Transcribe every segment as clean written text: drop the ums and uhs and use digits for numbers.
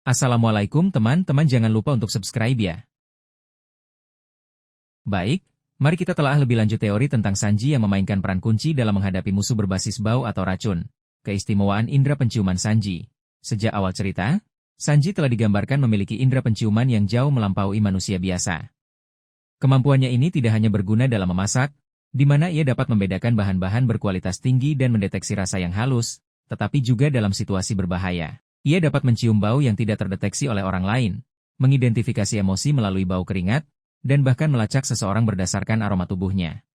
Assalamualaikum teman-teman, jangan lupa untuk subscribe ya. Baik, mari kita telah lebih lanjut teori tentang Sanji yang memainkan peran kunci dalam menghadapi musuh berbasis bau atau racun. Keistimewaan indera penciuman Sanji. Sejak awal cerita, Sanji telah digambarkan memiliki indera penciuman yang jauh melampaui manusia biasa. Kemampuannya ini tidak hanya berguna dalam memasak, di mana ia dapat membedakan bahan-bahan berkualitas tinggi dan mendeteksi rasa yang halus, tetapi juga dalam situasi berbahaya. Ia dapat mencium bau yang tidak terdeteksi oleh orang lain, mengidentifikasi emosi melalui bau keringat, dan bahkan melacak seseorang berdasarkan aroma tubuhnya.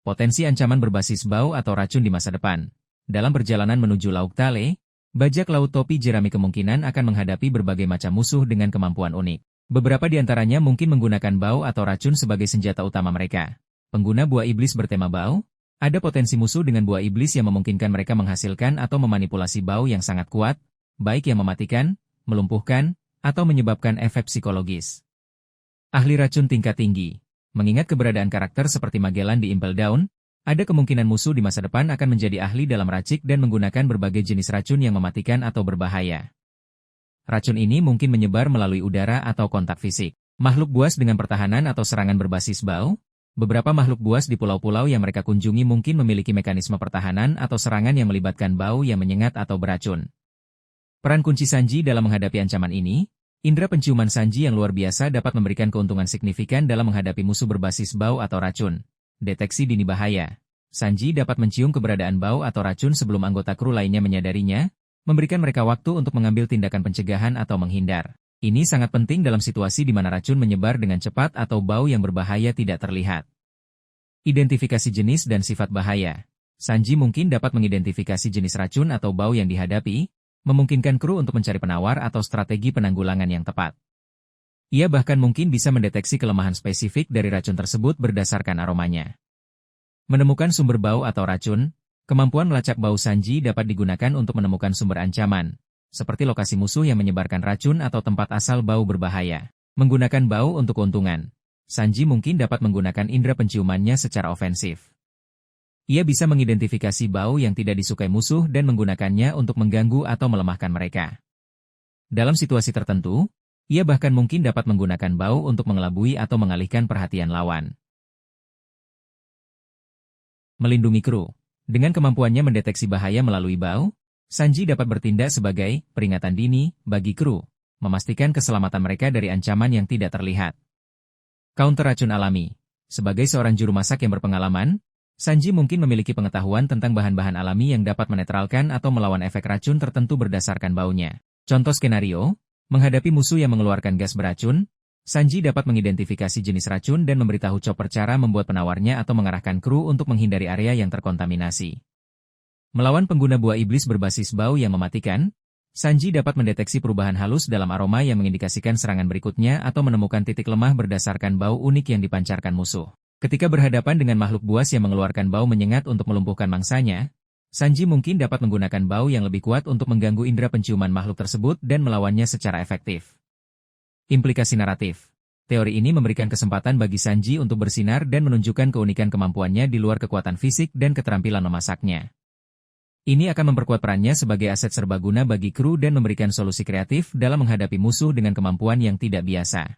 Potensi ancaman berbasis bau atau racun di masa depan. Dalam perjalanan menuju Laut Tale, bajak laut topi jerami kemungkinan akan menghadapi berbagai macam musuh dengan kemampuan unik. Beberapa di antaranya mungkin menggunakan bau atau racun sebagai senjata utama mereka. Pengguna buah iblis bertema bau, ada potensi musuh dengan buah iblis yang memungkinkan mereka menghasilkan atau memanipulasi bau yang sangat kuat, baik yang mematikan, melumpuhkan, atau menyebabkan efek psikologis. Ahli racun tingkat tinggi. Mengingat keberadaan karakter seperti Magellan di Impel Down, ada kemungkinan musuh di masa depan akan menjadi ahli dalam racik dan menggunakan berbagai jenis racun yang mematikan atau berbahaya. Racun ini mungkin menyebar melalui udara atau kontak fisik. Makhluk buas dengan pertahanan atau serangan berbasis bau. Beberapa makhluk buas di pulau-pulau yang mereka kunjungi mungkin memiliki mekanisme pertahanan atau serangan yang melibatkan bau yang menyengat atau beracun. Peran kunci Sanji dalam menghadapi ancaman ini, indera penciuman Sanji yang luar biasa dapat memberikan keuntungan signifikan dalam menghadapi musuh berbasis bau atau racun. Deteksi dini bahaya. Sanji dapat mencium keberadaan bau atau racun sebelum anggota kru lainnya menyadarinya, memberikan mereka waktu untuk mengambil tindakan pencegahan atau menghindar. Ini sangat penting dalam situasi di mana racun menyebar dengan cepat atau bau yang berbahaya tidak terlihat. Identifikasi jenis dan sifat bahaya. Sanji mungkin dapat mengidentifikasi jenis racun atau bau yang dihadapi, memungkinkan kru untuk mencari penawar atau strategi penanggulangan yang tepat. Ia bahkan mungkin bisa mendeteksi kelemahan spesifik dari racun tersebut berdasarkan aromanya. Menemukan sumber bau atau racun, kemampuan melacak bau Sanji dapat digunakan untuk menemukan sumber ancaman, seperti lokasi musuh yang menyebarkan racun atau tempat asal bau berbahaya. Menggunakan bau untuk keuntungan. Sanji mungkin dapat menggunakan indera penciumannya secara ofensif. Ia bisa mengidentifikasi bau yang tidak disukai musuh dan menggunakannya untuk mengganggu atau melemahkan mereka. Dalam situasi tertentu, ia bahkan mungkin dapat menggunakan bau untuk mengelabui atau mengalihkan perhatian lawan. Melindungi kru. Dengan kemampuannya mendeteksi bahaya melalui bau, Sanji dapat bertindak sebagai peringatan dini bagi kru, memastikan keselamatan mereka dari ancaman yang tidak terlihat. Counter racun alami. Sebagai seorang juru masak yang berpengalaman, Sanji mungkin memiliki pengetahuan tentang bahan-bahan alami yang dapat menetralkan atau melawan efek racun tertentu berdasarkan baunya. Contoh skenario, menghadapi musuh yang mengeluarkan gas beracun, Sanji dapat mengidentifikasi jenis racun dan memberitahu Chopper cara membuat penawarnya atau mengarahkan kru untuk menghindari area yang terkontaminasi. Melawan pengguna buah iblis berbasis bau yang mematikan, Sanji dapat mendeteksi perubahan halus dalam aroma yang mengindikasikan serangan berikutnya atau menemukan titik lemah berdasarkan bau unik yang dipancarkan musuh. Ketika berhadapan dengan makhluk buas yang mengeluarkan bau menyengat untuk melumpuhkan mangsanya, Sanji mungkin dapat menggunakan bau yang lebih kuat untuk mengganggu indera penciuman makhluk tersebut dan melawannya secara efektif. Implikasi naratif. Teori ini memberikan kesempatan bagi Sanji untuk bersinar dan menunjukkan keunikan kemampuannya di luar kekuatan fisik dan keterampilan memasaknya. Ini akan memperkuat perannya sebagai aset serbaguna bagi kru dan memberikan solusi kreatif dalam menghadapi musuh dengan kemampuan yang tidak biasa.